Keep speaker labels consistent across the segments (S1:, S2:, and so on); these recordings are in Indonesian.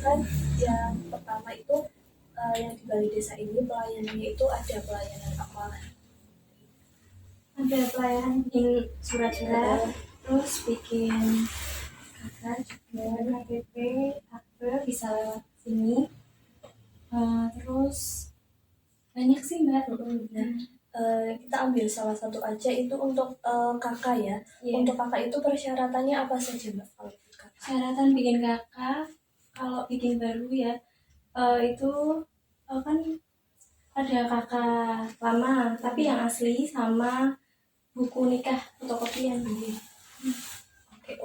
S1: kan yang pertama itu yang di Balai Desa ini pelayanannya itu ada pelayanan apa?
S2: Ada pelayanan bikin surat-surat, terus bikin kakak juga KTP, akte bisa lewat sini. Terus banyak sih mbak.
S1: Kita ambil salah satu aja itu untuk kakak ya.
S2: Yeah.
S1: Untuk kakak itu persyaratannya apa saja mbak?
S2: Persyaratan bikin kakak, kalau bikin baru ya itu kan ada kakak lama tapi yang asli sama buku nikah fotokopian.
S1: Oke,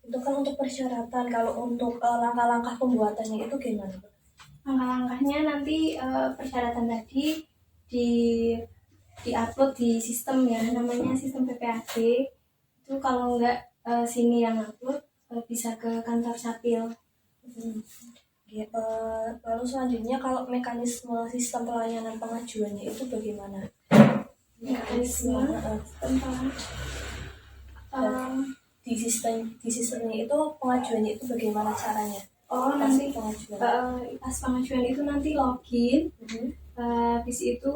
S1: itu kan untuk persyaratan. Kalau untuk langkah-langkah pembuatannya itu gimana?
S2: Langkah-langkahnya nanti persyaratan tadi di-upload di sistem ya, namanya sistem PPAD. Itu kalau enggak sini yang upload bisa ke kantor Sapil.
S1: Ya, lalu selanjutnya kalau mekanisme sistem pelayanan pengajuannya itu bagaimana?
S2: Mekanisme tentang
S1: di sistemnya itu pengajuannya itu bagaimana caranya?
S2: Nanti pas pengajuan itu nanti login, habis itu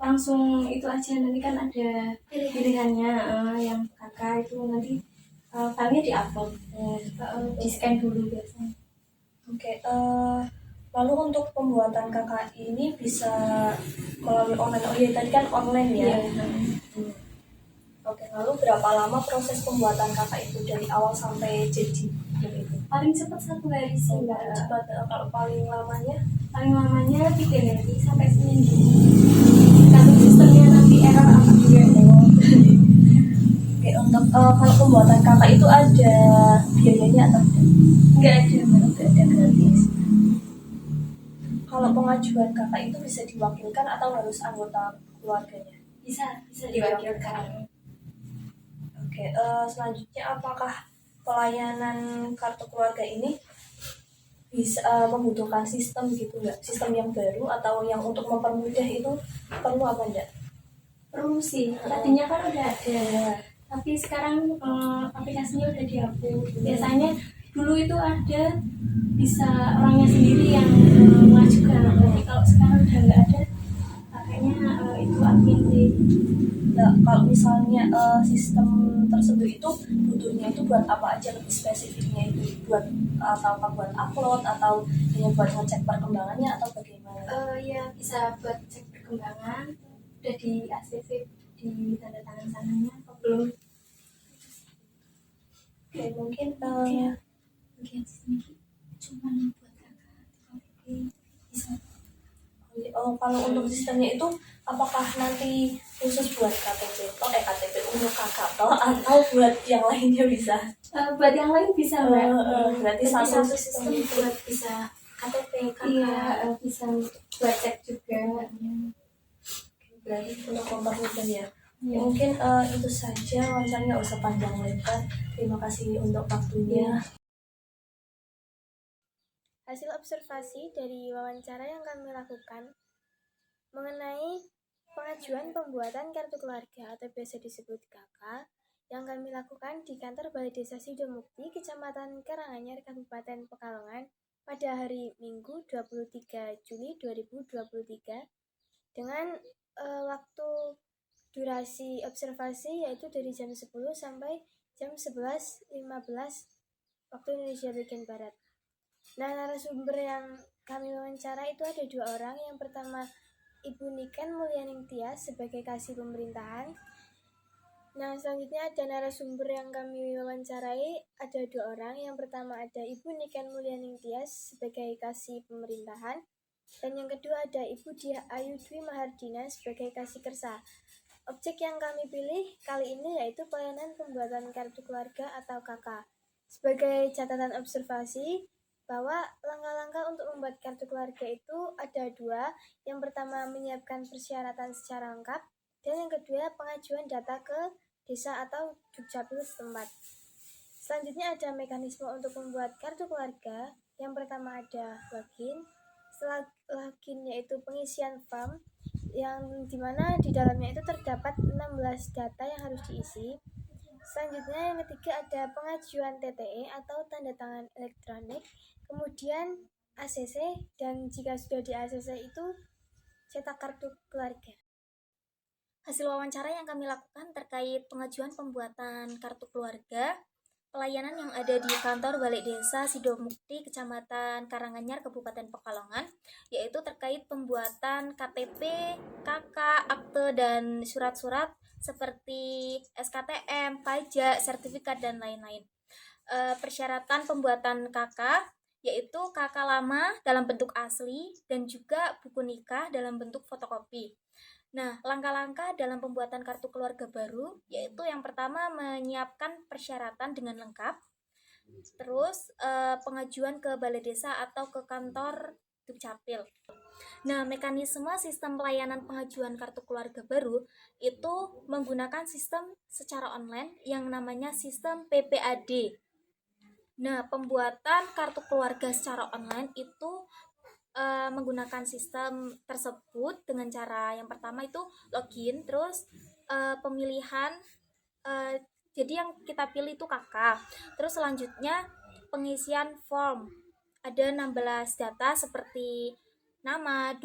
S2: langsung itu aja, nanti kan ada pilihannya yang kakak itu nanti filenya di-upload, di-scan dulu biasanya.
S1: Oke, lalu untuk pembuatan kakak ini bisa melalui online. Oh iya, tadi kan online ya. Oke, lalu berapa lama proses pembuatan kakak itu dari awal sampai jadi?
S2: Paling cepat 1 hari sih mbak.
S1: Cepat. Kalau paling lamanya?
S2: Paling lamanya 3 hari sampai seminggu. Kalau sistemnya nanti error apa juga.
S1: Oke, untuk kalau pembuatan kakak itu ada biayanya atau
S2: enggak ada?
S1: Enggak ada, gratis. Kalau pengajuan kakak itu bisa diwakilkan atau harus anggota keluarganya?
S2: Bisa diwakilkan.
S1: Oke, selanjutnya apakah pelayanan kartu keluarga ini bisa membutuhkan sistem gitu nggak? Sistem yang baru atau yang untuk mempermudah itu perlu apa enggak?
S2: Perlu sih. Tadinya kan udah ada, tapi sekarang aplikasinya udah dihapus. Biasanya dulu itu ada, bisa orangnya sendiri yang mengajukan. Tapi kalau sekarang udah nggak ada, pakainya itu admin sih.
S1: Nah, kalau misalnya sistem tersebut itu butuhnya itu buat apa aja, lebih spesifiknya itu buat atau buat upload atau hanya buat ngecek perkembangannya atau bagaimana?
S2: Ya bisa buat cek perkembangan, udah di ACC di tanda tangan sananya atau belum?
S1: Oke, mungkin
S2: bagian sini cuma buat KTP bisa.
S1: Kalau untuk sistemnya itu apakah nanti khusus buat KTP untuk kakak atau buat yang lainnya bisa?
S2: Buat yang lain bisa mbak.
S1: Berarti satu sistem
S2: buat bisa KTP kakak. Iya, bisa buat cek juga.
S1: Berarti untuk mempermudah ya. Mungkin itu saja wawancaranya, nggak usah panjang lebar. Terima kasih untuk waktunya.
S3: Hasil observasi dari wawancara yang kami lakukan mengenai pengajuan pembuatan kartu keluarga atau biasa disebut KK yang kami lakukan di kantor Balai Desa Sidomukti, Kecamatan Karanganyar, Kabupaten Pekalongan pada hari Minggu 23 Juli 2023 dengan waktu durasi observasi yaitu dari jam 10 sampai jam 11.15 waktu Indonesia bagian Barat. Nah, narasumber yang kami wawancara itu ada 2 orang. Yang pertama Ibu Niken Mulyaning Tias sebagai kasih pemerintahan. Nah, selanjutnya ada narasumber yang kami wawancarai ada 2 orang. Yang pertama ada Ibu Niken Mulyaning Tias sebagai kasih pemerintahan, dan yang kedua ada Ibu Diah Ayu Dwi Mahardina sebagai kasih kersa. Objek yang kami pilih kali ini yaitu pelayanan pembuatan kartu keluarga atau KK. Sebagai catatan observasi bahwa langkah-langkah untuk membuat kartu keluarga itu ada 2. Yang pertama menyiapkan persyaratan secara lengkap, dan yang kedua pengajuan data ke desa atau dukcapil setempat. Selanjutnya ada mekanisme untuk membuat kartu keluarga. Yang pertama ada login. Setelah login yaitu pengisian form yang dimana di dalamnya itu terdapat 16 data yang harus diisi. Selanjutnya yang ketiga ada pengajuan TTE atau tanda tangan elektronik, kemudian ACC, dan jika sudah di ACC itu cetak kartu keluarga.
S4: Hasil wawancara yang kami lakukan terkait pengajuan pembuatan kartu keluarga, pelayanan yang ada di kantor Balai Desa Sidomukti, Kecamatan Karanganyar, Kabupaten Pekalongan, yaitu terkait pembuatan KTP, KK, akte, dan surat-surat seperti SKTM, pajak, sertifikat, dan lain-lain. Persyaratan pembuatan KK yaitu KK lama dalam bentuk asli dan juga buku nikah dalam bentuk fotokopi. Nah, langkah-langkah dalam pembuatan kartu keluarga baru yaitu yang pertama menyiapkan persyaratan dengan lengkap, terus pengajuan ke balai desa atau ke kantor Dukcapil. Nah, mekanisme sistem pelayanan pengajuan kartu keluarga baru itu menggunakan sistem secara online yang namanya sistem PPAD. Nah, pembuatan kartu keluarga secara online itu menggunakan sistem tersebut dengan cara yang pertama itu login, terus pemilihan, jadi yang kita pilih itu KK, terus selanjutnya pengisian form, ada 16 data seperti nama,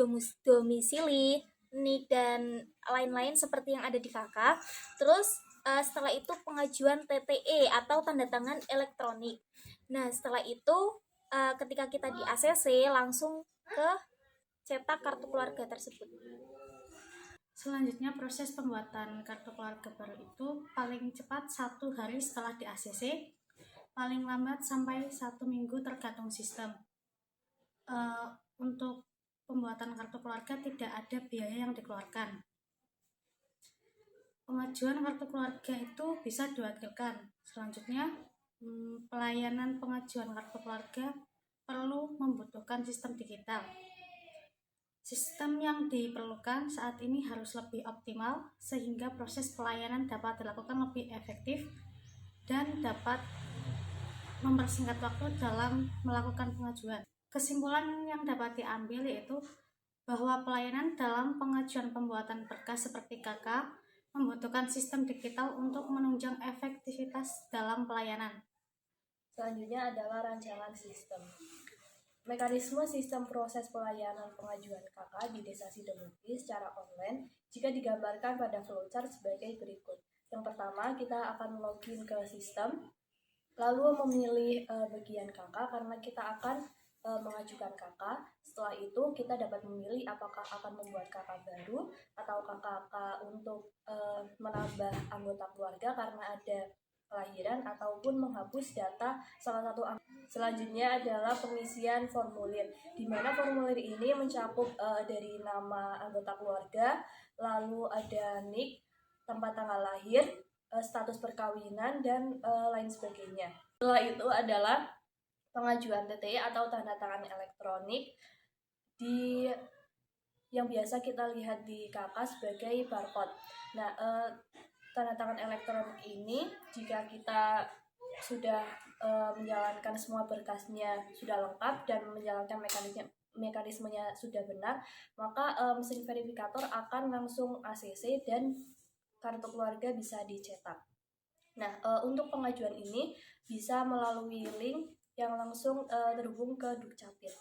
S4: domisili, NIK, dan lain-lain seperti yang ada di KK. Terus setelah itu pengajuan TTE atau tanda tangan elektronik. Nah, setelah itu ketika kita di ACC langsung ke cetak kartu keluarga tersebut.
S5: Selanjutnya proses pembuatan kartu keluarga baru itu paling cepat 1 hari setelah di ACC, paling lambat sampai 1 minggu tergantung sistem. Untuk pembuatan kartu keluarga tidak ada biaya yang dikeluarkan. Pengajuan kartu keluarga itu bisa diwakilkan. Selanjutnya, pelayanan pengajuan kartu keluarga perlu membutuhkan sistem digital. Sistem yang diperlukan saat ini harus lebih optimal sehingga proses pelayanan dapat dilakukan lebih efektif dan dapat mempersingkat waktu dalam melakukan pengajuan. Kesimpulan yang dapat diambil yaitu bahwa pelayanan dalam pengajuan pembuatan berkas seperti KK membutuhkan sistem digital untuk menunjang efektivitas dalam pelayanan.
S1: Selanjutnya adalah rancangan sistem. Mekanisme sistem proses pelayanan pengajuan KK di Desa Sidomukti secara online jika digambarkan pada flowchart sebagai berikut. Yang pertama, kita akan login ke sistem, lalu memilih bagian KK karena kita akan mengajukan KK. Setelah itu kita dapat memilih apakah akan membuat KK baru atau KK untuk menambah anggota keluarga karena ada kelahiran ataupun menghapus data salah satu anggota. Selanjutnya adalah pengisian formulir, di mana formulir ini mencakup dari nama anggota keluarga, lalu ada NIK, tempat tanggal lahir, status perkawinan, dan lain sebagainya. Setelah itu adalah pengajuan TTE atau tanda tangan elektronik yang biasa kita lihat di KK sebagai barcode. Nah, tanda tangan elektronik ini jika kita sudah menjalankan semua berkasnya sudah lengkap dan menjalankan mekanismenya sudah benar, maka mesin verifikator akan langsung ACC dan kartu keluarga bisa dicetak. Nah, untuk pengajuan ini bisa melalui link yang langsung terhubung ke Dukcapil.